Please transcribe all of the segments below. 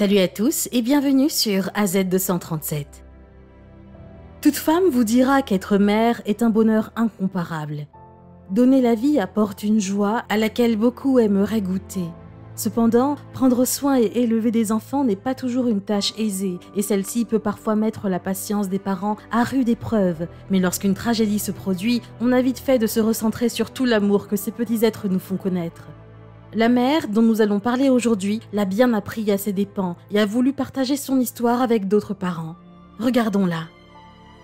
Salut à tous et bienvenue sur AZ237. Toute femme vous dira qu'être mère est un bonheur incomparable. Donner la vie apporte une joie à laquelle beaucoup aimeraient goûter. Cependant, prendre soin et élever des enfants n'est pas toujours une tâche aisée et celle-ci peut parfois mettre la patience des parents à rude épreuve. Mais lorsqu'une tragédie se produit, on a vite fait de se recentrer sur tout l'amour que ces petits êtres nous font connaître. La mère, dont nous allons parler aujourd'hui, l'a bien appris à ses dépens et a voulu partager son histoire avec d'autres parents. Regardons-la.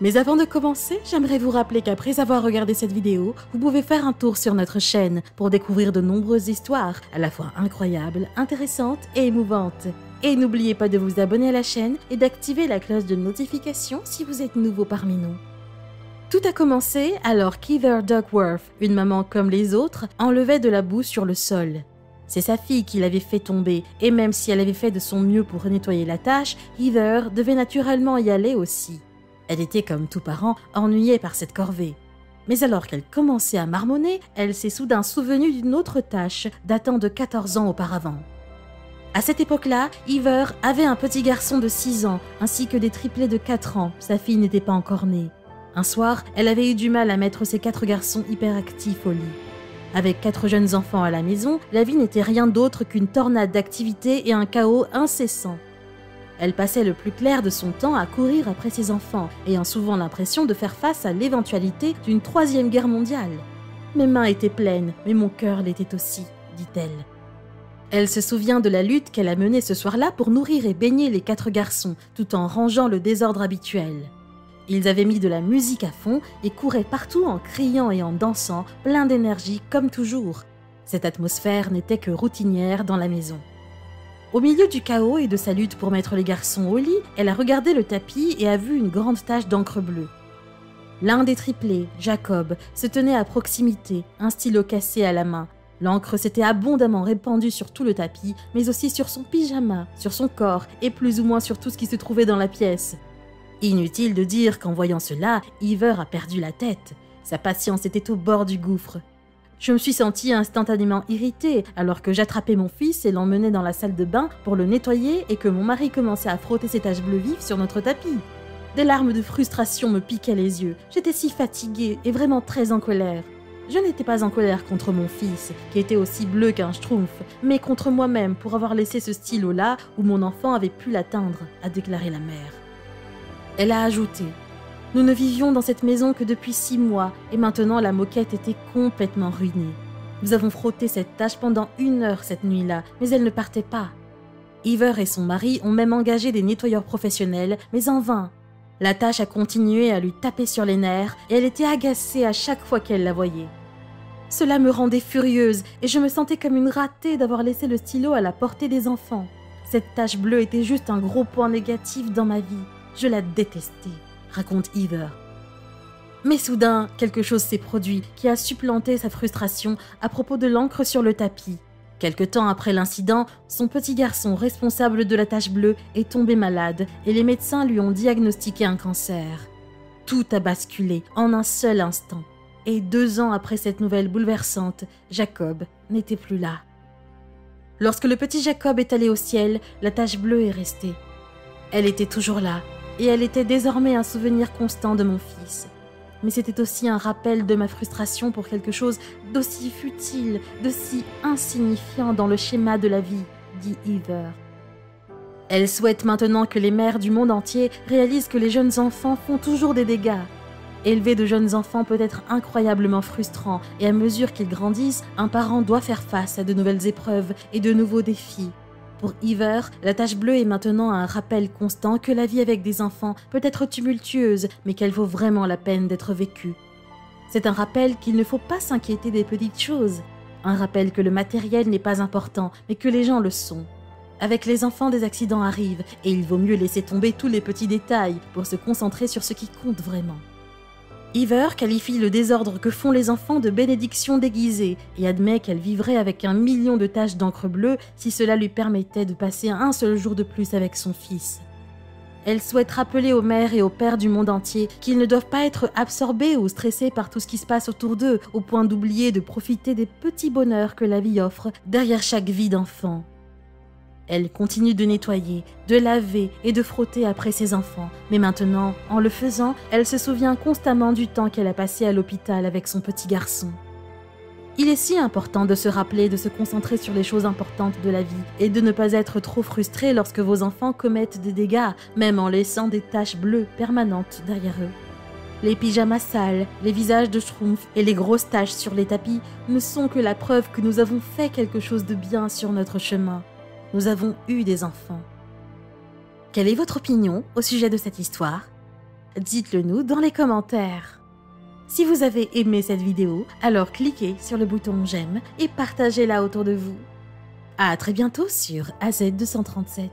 Mais avant de commencer, j'aimerais vous rappeler qu'après avoir regardé cette vidéo, vous pouvez faire un tour sur notre chaîne pour découvrir de nombreuses histoires, à la fois incroyables, intéressantes et émouvantes. Et n'oubliez pas de vous abonner à la chaîne et d'activer la cloche de notification si vous êtes nouveau parmi nous. Tout a commencé alors qu'Heather Duckworth, une maman comme les autres, enlevait de la boue sur le sol. C'est sa fille qui l'avait fait tomber, et même si elle avait fait de son mieux pour nettoyer la tâche, Heather devait naturellement y aller aussi. Elle était, comme tout parent, ennuyée par cette corvée. Mais alors qu'elle commençait à marmonner, elle s'est soudain souvenue d'une autre tâche datant de 14 ans auparavant. À cette époque-là, Heather avait un petit garçon de 6 ans, ainsi que des triplés de 4 ans, sa fille n'était pas encore née. Un soir, elle avait eu du mal à mettre ses 4 garçons hyperactifs au lit. Avec 4 jeunes enfants à la maison, la vie n'était rien d'autre qu'une tornade d'activités et un chaos incessant. Elle passait le plus clair de son temps à courir après ses enfants, ayant souvent l'impression de faire face à l'éventualité d'une 3e guerre mondiale. Mes mains étaient pleines, mais mon cœur l'était aussi, dit-elle. Elle se souvient de la lutte qu'elle a menée ce soir-là pour nourrir et baigner les 4 garçons, tout en rangeant le désordre habituel. Ils avaient mis de la musique à fond et couraient partout en criant et en dansant, pleins d'énergie comme toujours. Cette atmosphère n'était que routinière dans la maison. Au milieu du chaos et de sa lutte pour mettre les garçons au lit, elle a regardé le tapis et a vu une grande tache d'encre bleue. L'un des triplés, Jacob, se tenait à proximité, un stylo cassé à la main. L'encre s'était abondamment répandue sur tout le tapis, mais aussi sur son pyjama, sur son corps et plus ou moins sur tout ce qui se trouvait dans la pièce. Inutile de dire qu'en voyant cela, Heather a perdu la tête. Sa patience était au bord du gouffre. Je me suis sentie instantanément irritée alors que j'attrapais mon fils et l'emmenais dans la salle de bain pour le nettoyer et que mon mari commençait à frotter ses taches bleues vives sur notre tapis. Des larmes de frustration me piquaient les yeux. J'étais si fatiguée et vraiment très en colère. Je n'étais pas en colère contre mon fils, qui était aussi bleu qu'un schtroumpf, mais contre moi-même pour avoir laissé ce stylo-là où mon enfant avait pu l'atteindre, a déclaré la mère. Elle a ajouté « Nous ne vivions dans cette maison que depuis 6 mois et maintenant la moquette était complètement ruinée. Nous avons frotté cette tache pendant 1 heure cette nuit-là, mais elle ne partait pas. Heather et son mari ont même engagé des nettoyeurs professionnels, mais en vain. La tache a continué à lui taper sur les nerfs et elle était agacée à chaque fois qu'elle la voyait. Cela me rendait furieuse et je me sentais comme une ratée d'avoir laissé le stylo à la portée des enfants. Cette tache bleue était juste un gros point négatif dans ma vie. Je la détestais, raconte Heather. Mais soudain, quelque chose s'est produit qui a supplanté sa frustration à propos de l'encre sur le tapis. Quelque temps après l'incident, son petit garçon responsable de la tache bleue est tombé malade et les médecins lui ont diagnostiqué un cancer. Tout a basculé en un seul instant. Et 2 ans après cette nouvelle bouleversante, Jacob n'était plus là. Lorsque le petit Jacob est allé au ciel, la tache bleue est restée. Elle était toujours là. Et elle était désormais un souvenir constant de mon fils. Mais c'était aussi un rappel de ma frustration pour quelque chose d'aussi futile, de si insignifiant dans le schéma de la vie, dit Heather. Elle souhaite maintenant que les mères du monde entier réalisent que les jeunes enfants font toujours des dégâts. Élever de jeunes enfants peut être incroyablement frustrant et à mesure qu'ils grandissent, un parent doit faire face à de nouvelles épreuves et de nouveaux défis. Pour Heather, la tache bleue est maintenant un rappel constant que la vie avec des enfants peut être tumultueuse, mais qu'elle vaut vraiment la peine d'être vécue. C'est un rappel qu'il ne faut pas s'inquiéter des petites choses. Un rappel que le matériel n'est pas important, mais que les gens le sont. Avec les enfants, des accidents arrivent, et il vaut mieux laisser tomber tous les petits détails pour se concentrer sur ce qui compte vraiment. Heather qualifie le désordre que font les enfants de bénédiction déguisée et admet qu'elle vivrait avec 1 million de taches d'encre bleue si cela lui permettait de passer un seul jour de plus avec son fils. Elle souhaite rappeler aux mères et aux pères du monde entier qu'ils ne doivent pas être absorbés ou stressés par tout ce qui se passe autour d'eux, au point d'oublier de profiter des petits bonheurs que la vie offre derrière chaque vie d'enfant. Elle continue de nettoyer, de laver et de frotter après ses enfants. Mais maintenant, en le faisant, elle se souvient constamment du temps qu'elle a passé à l'hôpital avec son petit garçon. Il est si important de se rappeler de se concentrer sur les choses importantes de la vie et de ne pas être trop frustré lorsque vos enfants commettent des dégâts, même en laissant des taches bleues permanentes derrière eux. Les pyjamas sales, les visages de schtroumpfs et les grosses taches sur les tapis ne sont que la preuve que nous avons fait quelque chose de bien sur notre chemin. Nous avons eu des enfants. Quelle est votre opinion au sujet de cette histoire? Dites-le nous dans les commentaires. Si vous avez aimé cette vidéo, alors cliquez sur le bouton j'aime et partagez-la autour de vous. À très bientôt sur AZ237.